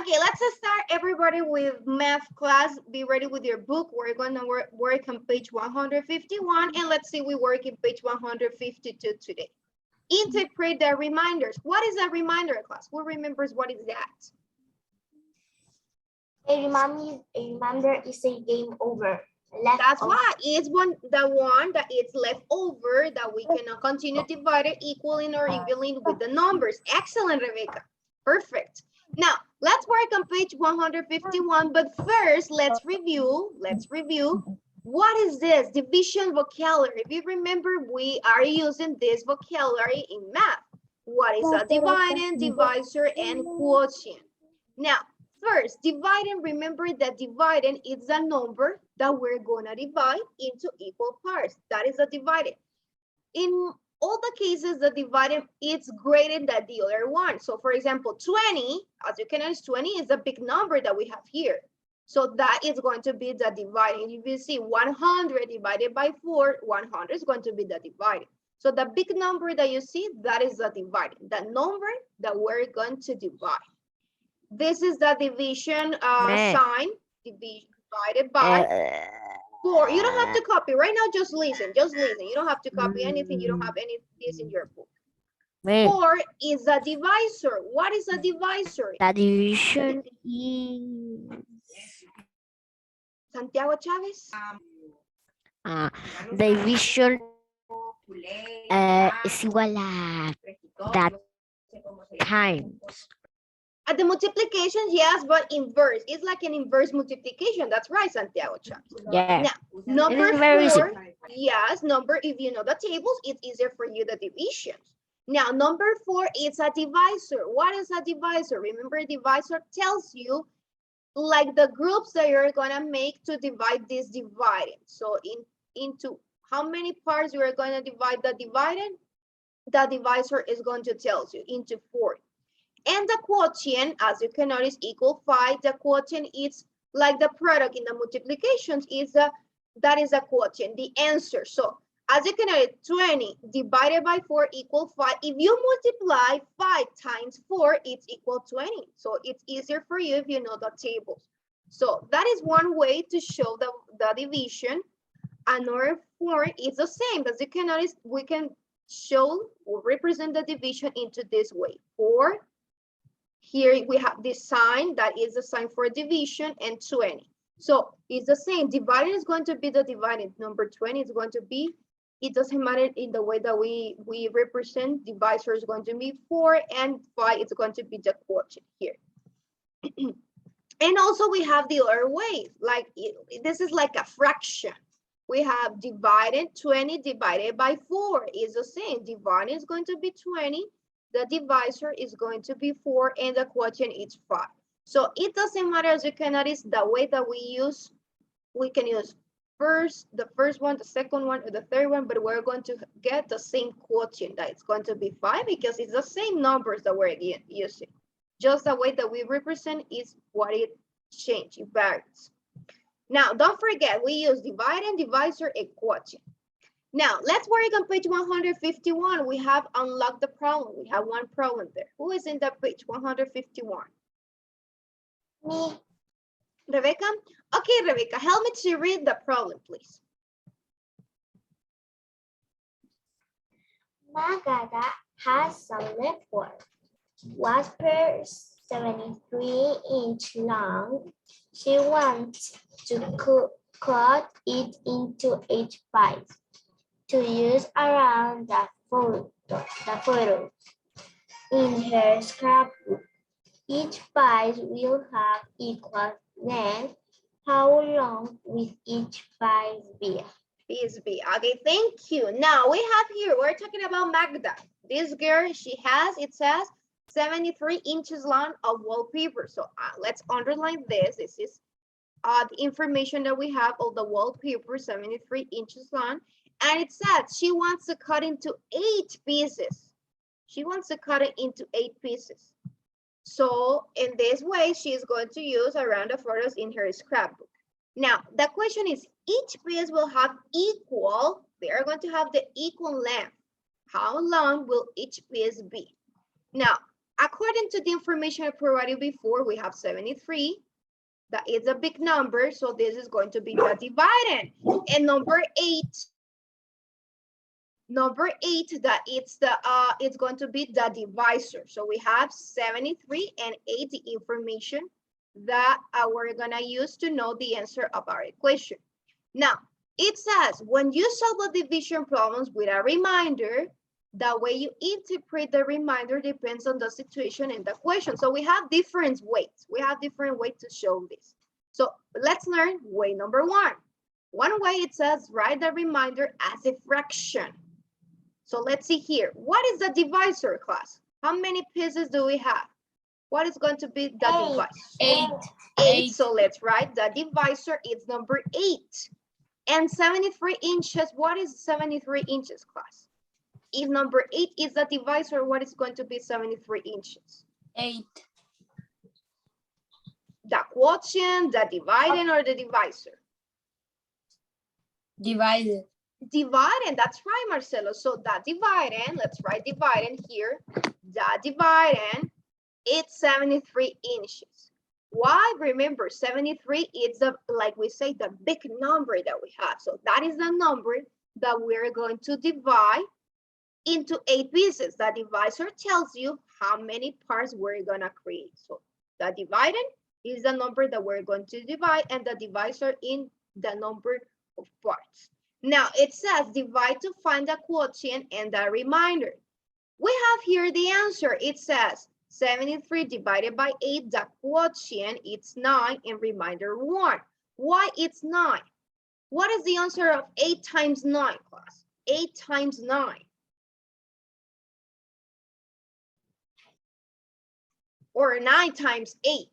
Okay, let's start everybody with math class. Be ready with your book. We're going to work on page 151, and let's see we work in page 152 today. Interpret the reminders. What is a reminder, class? Who remembers what is that? A reminder is a game over. That's why it's the one that is left over that we cannot continue divided equaling or evening with the numbers. Excellent, Rebecca. Perfect. Now, let's work on page 151, but first, let's review. What is this? Division vocabulary. If you remember, we are using this vocabulary in math. What is a dividend, divisor, and quotient? Now, first, dividend, remember that dividend is a number that we're gonna divide into equal parts. That is a dividend. In all the cases, the dividend is greater than the other one. So for example, 20, as you can notice, 20 is a big number that we have here. So that is going to be the dividend. If you see 100 divided by 4, 100 is going to be the dividend. So the big number that you see, that is the dividend, the number that we're going to divide. This is the division sign, divided by 4. You don't have to copy. Right now, just listen. You don't have to copy anything. You don't have any of this in your book. 4 is a divisor. What is a divisor? The division is Santiago Chavez. division is igual a that times. At the multiplication, yes, but inverse. It's like an inverse multiplication. That's right, Santiago Chavez. Yeah. Now, number very 4, yes, number, if you know the tables, it's easier for you, the divisions. Now, number 4 is a divisor. What is a divisor? Remember, a divisor tells you like the groups that you're gonna make to divide this dividend. So into how many parts you are gonna divide the dividend, the divisor is going to tell you into 4. And the quotient, as you can notice, equal 5. The quotient is like the product in the multiplications that is a quotient, the answer. So as you can notice, 20 divided by 4 equal 5. If you multiply 5 times 4, it's equal 20. So it's easier for you if you know the tables. So that is one way to show the division. Another form is the same. As you can notice, we can show or represent the division into this way. 4. Here we have this sign that is the sign for division, and 20. So it's the same. Dividing is going to be the dividend. Number 20 is going to be, it doesn't matter in the way that we represent. Divisor is going to be 4, and 5 is going to be the quotient here. And also we have the other way, like this is like a fraction. We have divided 20 divided by 4 is the same. Dividing is going to be 20. The divisor is going to be 4, and the quotient is 5. So it doesn't matter, as you can notice, the way that we can use the first one, the second one, or the third one, but we're going to get the same quotient, that it's going to be 5, because it's the same numbers that we're using. Just the way that we represent is what it changes, it varies. Now, don't forget, we use dividend, divisor, and quotient. Now, let's work on page 151. We have unlocked the problem. We have one problem there. Who is in that page 151? Me. Rebecca? Okay, Rebecca, help me to read the problem, please. Magada has some leftover. Was per 73-inch long. She wants to cut it into 8 pies to use around the photo. In her scrapbook, each pie will have equal length. How long will each pie be? Okay, thank you. Now we have here, we're talking about Magda. This girl, she has, it says 73 inches long of wallpaper. So let's underline this. This is the information that we have of the wallpaper, 73 inches long. And it says she wants to cut into 8 pieces. She wants to cut it into 8 pieces. So in this way, she is going to use around the photos in her scrapbook. Now, the question is, each piece will have equal, they are going to have the equal length. How long will each piece be? Now, According to the information I provided before, we have 73. That is a big number, so this is going to be the dividend. And number eight, that it's going to be the divisor. So we have 73 and 8, the information that we're gonna use to know the answer of our equation. Now, it says when you solve the division problems with a reminder, the way you interpret the reminder depends on the situation and the question. So we have different ways. We have different ways to show this. So let's learn way number one. One way it says write the reminder as a fraction. So let's see here. What is the divisor, class? How many pieces do we have? What is going to be the divisor? Eight. So let's write the divisor. It's number 8. And 73 inches. What is 73 inches, class? If number 8 is the divisor, what is going to be 73 inches? 8. The quotient, the dividend, or the divisor? Divided. Dividend, that's right, Marcelo. So the dividend, let's write dividend here. The dividend, it's 73 inches. Why? Remember, 73 is like we say, the big number that we have. So that is the number that we're going to divide into 8 pieces. The divisor tells you how many parts we're gonna create. So the dividend is the number that we're going to divide, and the divisor in the number of parts. Now it says divide to find the quotient and the remainder. We have here the answer. It says 73 divided by 8, the quotient, it's 9, and remainder 1. Why it's 9? What is the answer of 8 times 9, class? 8 times 9. Or 9 times 8.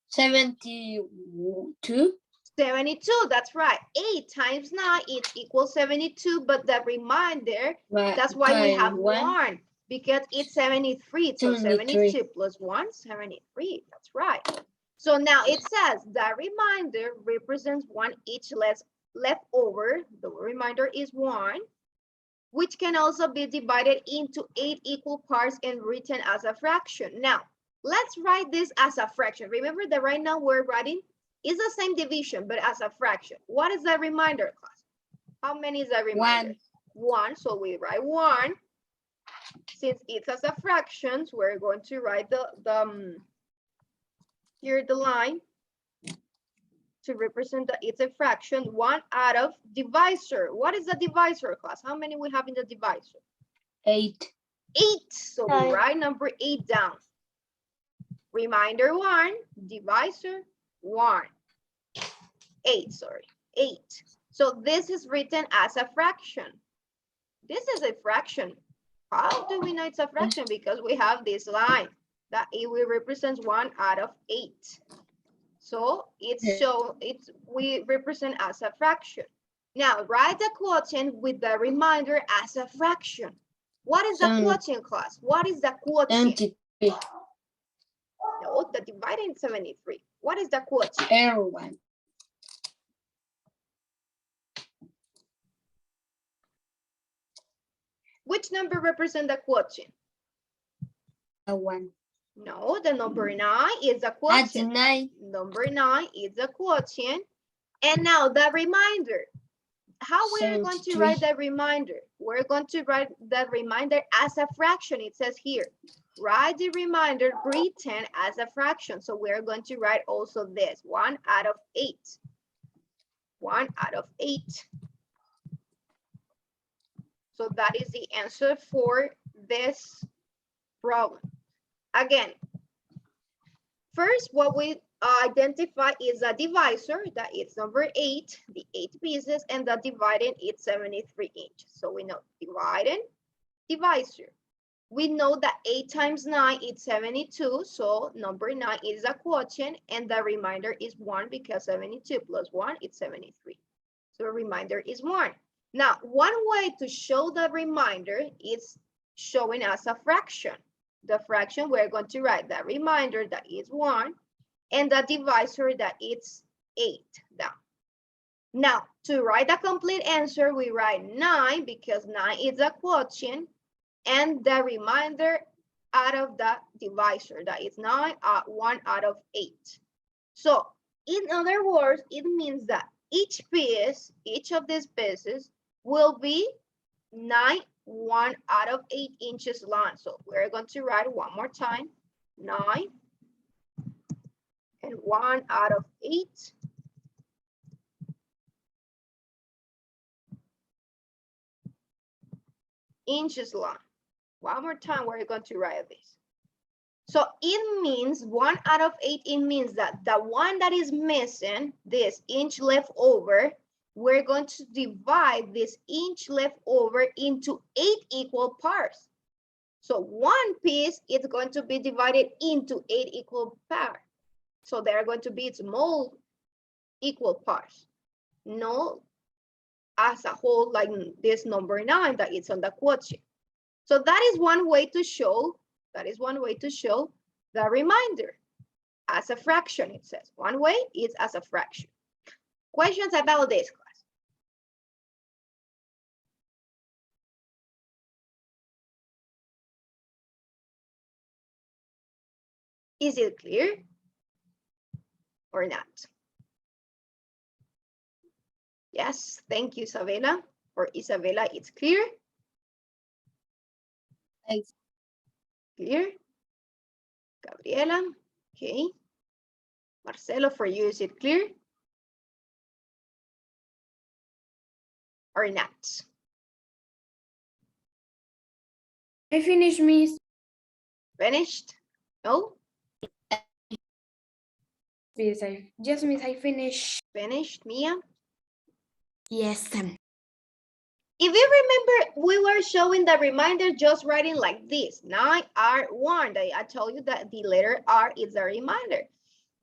72. 72, that's right. 8 times 9, it equals 72, but the remainder, that's why we have 1, because it's 73. So 72 plus 1, 73, that's right. So now it says the remainder represents 1 each left over. The remainder is 1, which can also be divided into 8 equal parts and written as a fraction. Now, let's write this as a fraction. Remember that right now we're writing is the same division, but as a fraction. What is the remainder, class? How many is the remainder? 1. So we write 1. Since it's as a fraction, we're going to write here the line to represent that it's a fraction. 1 out of divisor. What is the divisor, class? How many we have in the divisor? 8. 8. So we write number 8 down. Remainder 1, divisor 1. 8, sorry, 8. So this is written as a fraction. This is a fraction. How do we know it's a fraction? Because we have this line that it will represent 1 out of 8. So we represent as a fraction. Now write the quotient with the remainder as a fraction. What is the quotient, class? What is the quotient? 73. No, the dividing 73. What is the quotient? Everyone. Which number represents the quotient? 1. No, the number 9 is the quotient. 9. Number 9 is the quotient. And now the remainder. How we're going to write the remainder? We're going to write the remainder as a fraction. It says here, write the remainder written as a fraction. So we're going to write also this, 1 out of 8. 1 out of 8. So that is the answer for this problem. Again, first what we identify is a divisor, that is number 8, the 8 pieces, and the dividend is 73 inches. So we know dividend, divisor. We know that 8 times 9 is 72, so number 9 is a quotient, and the remainder is 1 because 72 plus 1 is 73. So the remainder is 1. Now, one way to show the remainder is showing as a fraction. The fraction, we're going to write the remainder that is 1, and the divisor that is 8 down. Now, to write the complete answer, we write 9 because 9 is a quotient and the remainder out of the divisor, that is 9, 1 out of 8. So, in other words, it means that each piece, each of these pieces will be 9, 1 out of 8 inches long. So, we're going to write one more time, 9 and 1 out of 8. Inches long. One more time, we're going to write this. So it means 1 out of 8, it means that the one that is missing, this inch left over, we're going to divide this inch left over into 8 equal parts. So one piece is going to be divided into 8 equal parts. So they're going to be small equal parts. No as a whole, like this number 9 that is on the quotient. So that is one way to show, the remainder as a fraction, it says. One way is as a fraction. Questions about this, class? Is it clear or not? Yes, thank you, Isabella. For Isabella, it's clear. Thanks. Clear? Gabriela, okay. Marcelo, for you, is it clear? Or not? I finished, Miss. Finished? No? Miss, yes, Miss, I finished. Finished, Mia? Yes. If you remember, we were showing the reminder just writing like this, 9R1. I told you that the letter R is a reminder.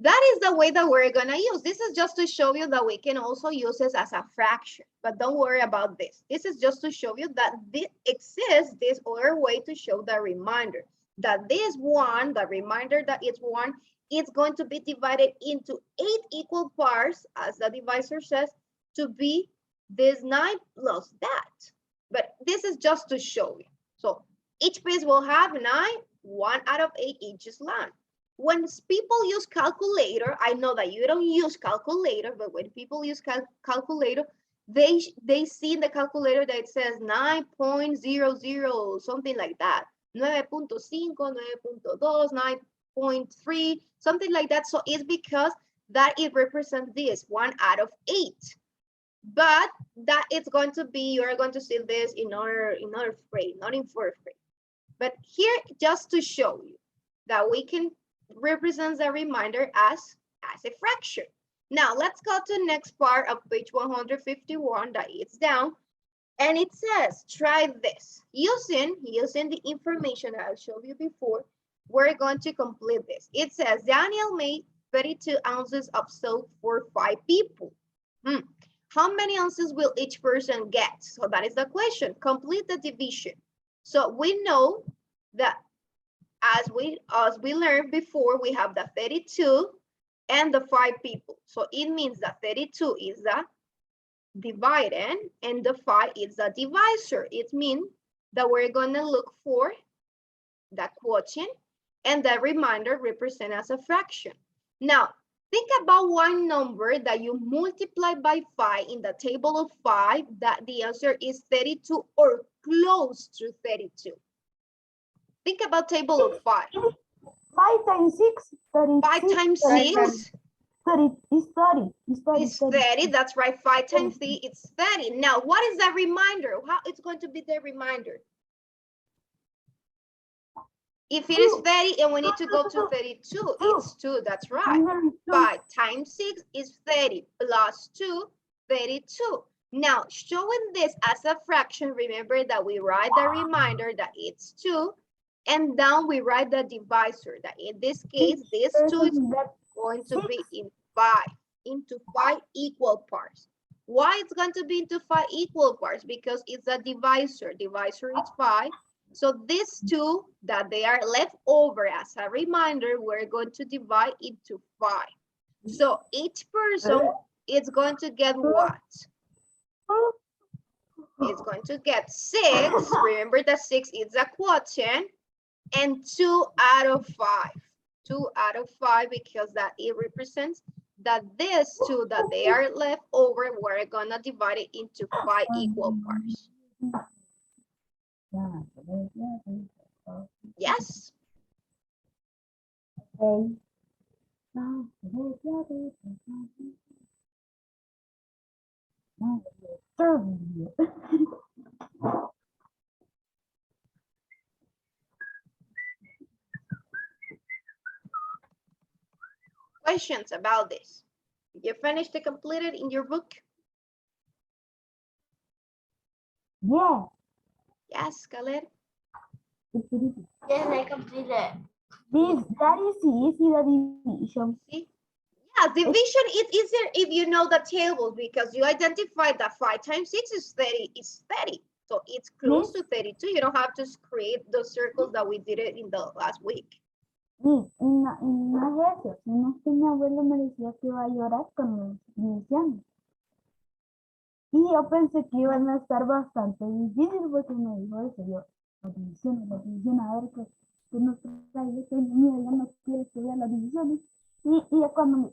That is the way that we're gonna use. This is just to show you that we can also use this as a fraction, but don't worry about this. This is just to show you that this exists, this other way to show the reminder. That this one, the reminder that it's 1, is going to be divided into 8 equal parts, as the divisor says, to be this 9 plus that. But this is just to show you. So each piece will have 9, 1 out of 8 inches long. When people use calculator, I know that you don't use calculator, but when people use calculator, they see in the calculator that it says 9.00, something like that. 9.5, 9.2, 9.3, something like that. So it's because that it represents this 1 out of 8. But that it's going to be, you're going to see this in another phrase, not in fourth phrase. But here, just to show you that we can represent the remainder as a fraction. Now, let's go to the next part of page 151 that is down. And it says, try this. Using the information that I showed you before, we're going to complete this. It says, Daniel made 32 ounces of soap for 5 people. How many ounces will each person get? So that is the question. Complete the division. So we know that as we learned before, we have the 32 and the 5 people. So it means that 32 is the dividend and the 5 is the divisor. It means that we're going to look for the quotient and the remainder represent as a fraction. Now, think about one number that you multiply by 5 in the table of 5, that the answer is 32 or close to 32. Think about table of 5. 5 times 6, 36. 5 times 6 30, is 30. is 30. That's right. 5 times 3 is 30. Now, what is the remainder? How it's going to be the remainder? If it is 30 and we need to go to 32, it's 2. That's right. 5 times 6 is 30 plus 2, 32. Now, showing this as a fraction, remember that we write the remainder that it's 2, and down we write the divisor that in this case, this 2 is going to be into 5 equal parts. Why it's going to be into 5 equal parts? Because it's a divisor. Divisor is 5. So these 2 that they are left over as a remainder, we're going to divide into 5. So each person it's going to get what? It's going to get 6. Remember that 6 is a quotient, and 2 out of 5. 2 out of 5 because that it represents that these 2 that they are left over, we're gonna divide it into 5 equal parts. Yes. Questions about this? You finished to complete it in your book? Yeah. Yes, Khaled. Yes, I completed. That is easy, the division. See? Yeah, division is easier if you know the tables because you identified that 5 times 6 is 30. It's 30. So it's close to 32. You don't have to create those circles that we did it in the last week. No es eso, sino que mi abuelo me decía que iba a llorar con los divisiones. Y yo pensé que iban a estar bastante difícil porque me dijo eso. Yo, las divisiones, a ver que nos trae, que mira, ya no quiere estudiar las divisiones. Y ya cuando me,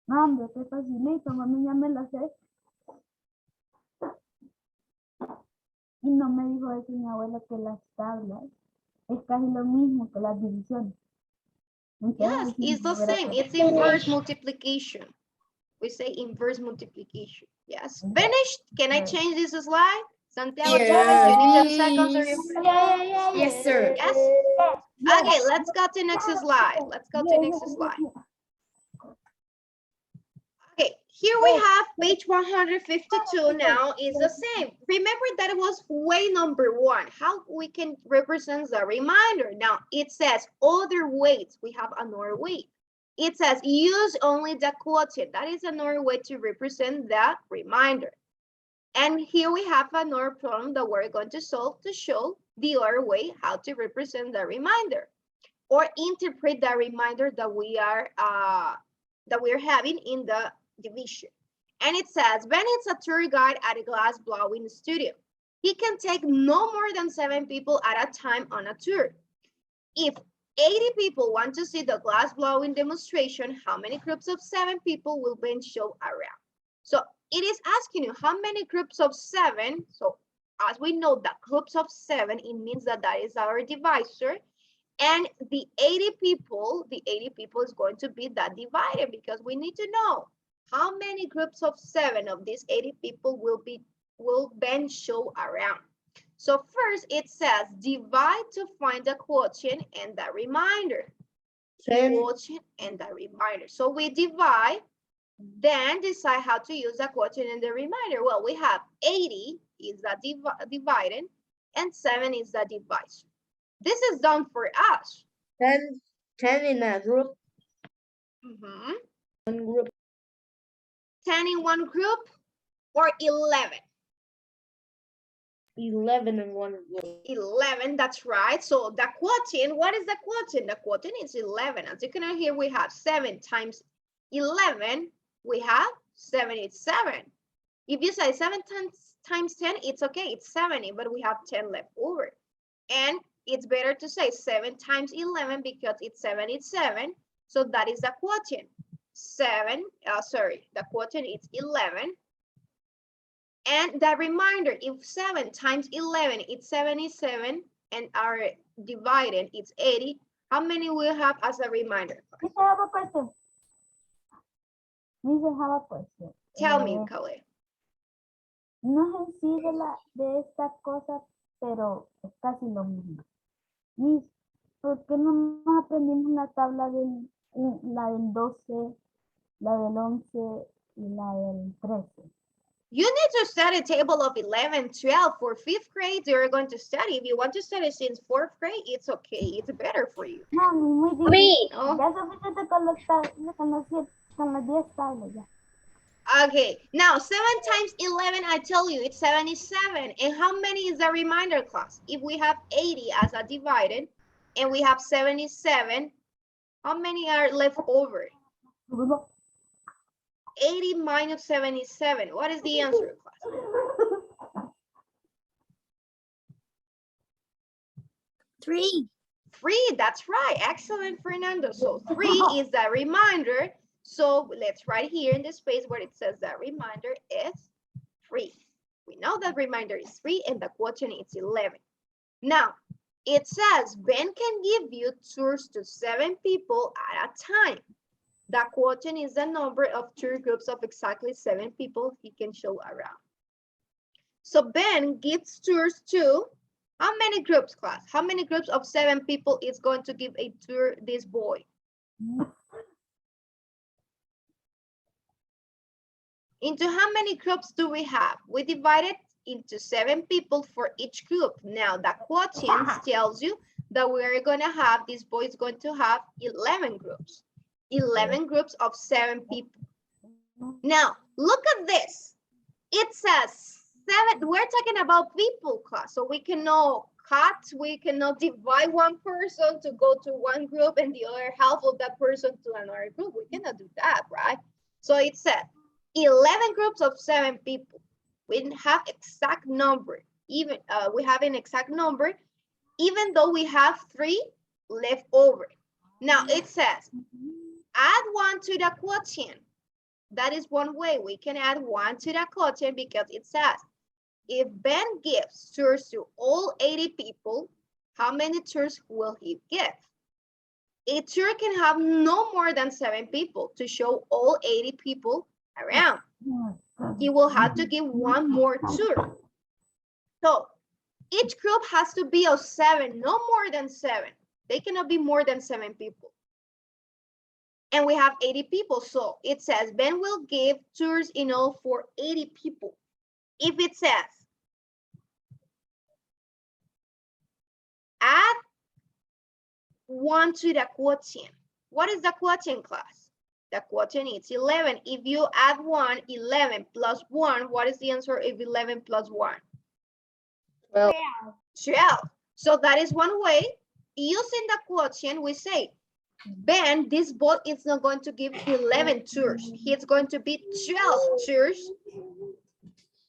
no, hombre, qué facilito, mami, ya me las sé. Y no me dijo eso mi abuelo que las tablas es casi lo mismo que las divisiones. Yes, it's the same. It's inverse multiplication. We say inverse multiplication. Yes. Finished? Can I change this slide? Santiago, Yes, you need 10 seconds or please. you Yes, sir. Yes? Okay, let's go to next slide. Let's go to next slide. Okay, here we have page 152 now is the same. Remember that it was way number 1. How we can represent the reminder. Now it says other weights. We have another weight. It says use only the quotient. That is another way to represent the reminder. And here we have another problem that we're going to solve to show the other way how to represent the reminder or interpret the reminder that we are having in the division. And it says, Ben is a tour guide at a glass blowing studio. He can take no more than 7 people at a time on a tour. If 80 people want to see the glass blowing demonstration, how many groups of 7 people will Ben show around? So it is asking you how many groups of 7. So as we know that groups of 7, it means that that is our divisor. And the 80 people is going to be that divided because we need to know how many groups of 7 of these 80 people will Ben show around. So first it says divide to find the quotient and the reminder. Quotient and the reminder. So we divide, then decide how to use the quotient and the reminder. Well, we have 80 is the dividend and 7 is the divisor. This is done for us. 10 in a group. 1 group. 10 in one group or 11? 11 in one group. 11, that's right. So the quotient, what is the quotient? The quotient is 11. As you can hear, we have 7 times 11. We have 77. If you say 7 times 10, it's okay. It's 70, but we have 10 left over. And it's better to say 7 times 11 because it's 77. So that is the quotient. The quotient is 11. And the reminder, if 7 times 11, it's 77, and our dividend, it's 80, how many will have as a reminder? I have a question. Tell me, Khaled. No es en sí de esta cosa, pero es casi lo mismo. Miss, ¿por qué no nos aprendimos la tabla la del 12, la del 11 y la del 13? You need to study table of 11, 12 for 5th grade. You're going to study. If you want to study since 4th grade, it's okay. It's better for you. No, muy difícil. Oh. Ya suficiente con las 10 tablas ya. Okay, now 7 times 11, I tell you, it's 77. And how many is the reminder class? If we have 80 as a divided and we have 77, how many are left over? 80 minus 77. What is the answer, class? 3. 3, that's right. Excellent, Fernando. So 3 is the remainder. So let's write here in the space where it says that remainder is 3. We know that remainder is 3 and the quotient is 11. Now, it says Ben can give you tours to 7 people at a time. The quotient is the number of tour groups of exactly 7 people he can show around. So Ben gives tours to how many groups, class? How many groups of 7 people is going to give a tour this boy? Into how many groups do we have? We divided into 7 people for each group. Now the quotient tells you that we're going to have, this boy is going to have 11 groups. 11 groups of 7 people. Now look at this. It says 7, we're talking about people, class. So we cannot cut, we cannot divide one person to go to one group and the other half of that person to another group. We cannot do that, right? So it said 11 groups of 7 people. We didn't have exact number. Even we have an exact number, even though we have 3 left over. Now it says add 1 to the quotient. That is one way we can add 1 to the quotient, because it says if Ben gives tours to all 80 people, how many tours will he give? A tour can have no more than 7 people to show all 80 people around. He will have to give 1 more tour. So each group has to be of 7, no more than 7. They cannot be more than 7 people. And we have 80 people. So it says Ben will give tours in all for 80 people. If it says add 1 to the quotient. What is the quotient, class? The quotient is 11. If you add 1, 11 plus 1, what is the answer of 11 plus 1? 12. 12. So that is one way. Using the quotient, we say, Ben, this boy is not going to give 11 tours. He's going to be 12 tours.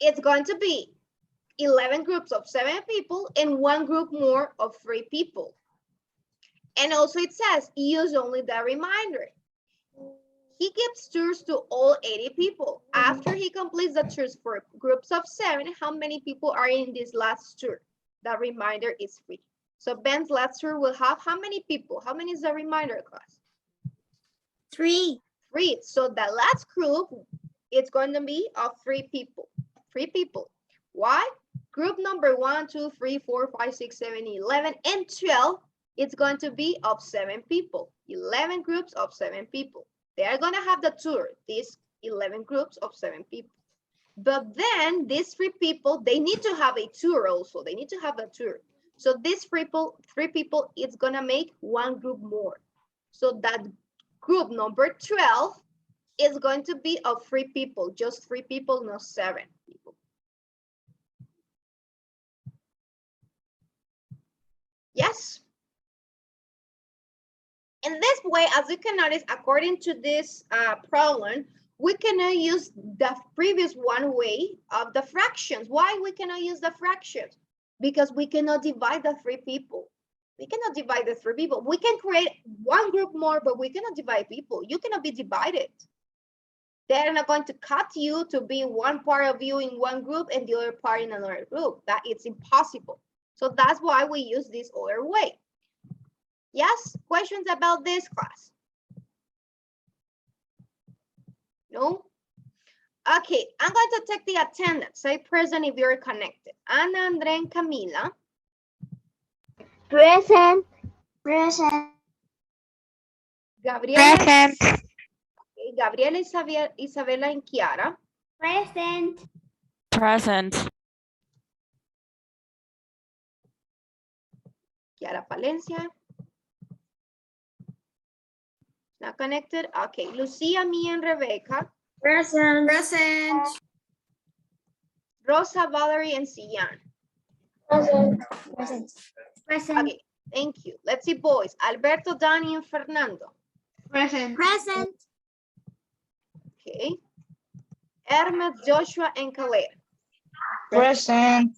It's going to be 11 groups of 7 people and 1 group more of 3 people. And also it says use only the remainder. He gives tours to all 80 people. After he completes the tours for groups of 7, how many people are in this last tour? The remainder is 3. So Ben's last tour will have how many people? How many is the remainder, class? 3. 3. So the last group, it's going to be of 3 people. 3 people. Why? Group number 1, 2, 3, 4, 5, 6, 7, 11, and 12, it's going to be of 7 people. 11 groups of 7 people. They are going to have the tour, these 11 groups of 7 people. But then these 3 people, they need to have a tour also. They need to have a tour. So these 3 people, it's going to make 1 group more. So that group number 12 is going to be of 3 people, just 3 people, not 7 people. Yes. In this way, as you can notice, according to this problem, we cannot use the previous one way of the fractions. Why we cannot use the fractions? Because we cannot divide the 3 people. We cannot divide the 3 people. We can create 1 group more, but we cannot divide people. You cannot be divided. They're not going to cut you to be one part of you in one group and the other part in another group. That it's impossible. So that's why we use this other way. Yes, questions about this, class? No? Okay, I'm going to take the attendance. Say present if you're connected. Ana, Andrea, and Camila. Present. Present. Gabriela. Present. Okay, Gabriela, Isabela, and Kiara. Present. Present. Kiara Palencia. Not connected. Okay, Lucia, Mia, and Rebecca. Present. Present. Rosa, Valerie, and Sian. Present. Present. Present. Okay, thank you. Let's see, boys. Alberto, Dani, and Fernando. Present. Present. Okay, Hermes, Joshua, and Caleb. Present.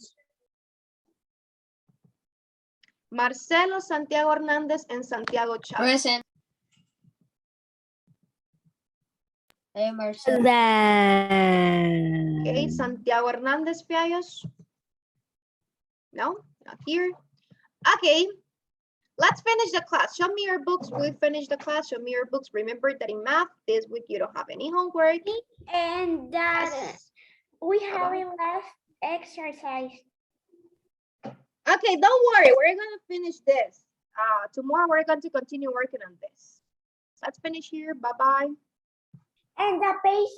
Marcelo, Santiago Hernández, and Santiago Chávez. Present. Hey, Marcel. Okay, Santiago Hernández, Piayos. No, not here. Okay, let's finish the class. Show me your books. We finish the class. Show me your books. Remember that in math, this week you don't have any homework. And that Yes. we Bye-bye. haven't left exercise. Okay, don't worry. We're going to finish this. Tomorrow we're going to continue working on this. Let's finish here. Bye-bye. And the page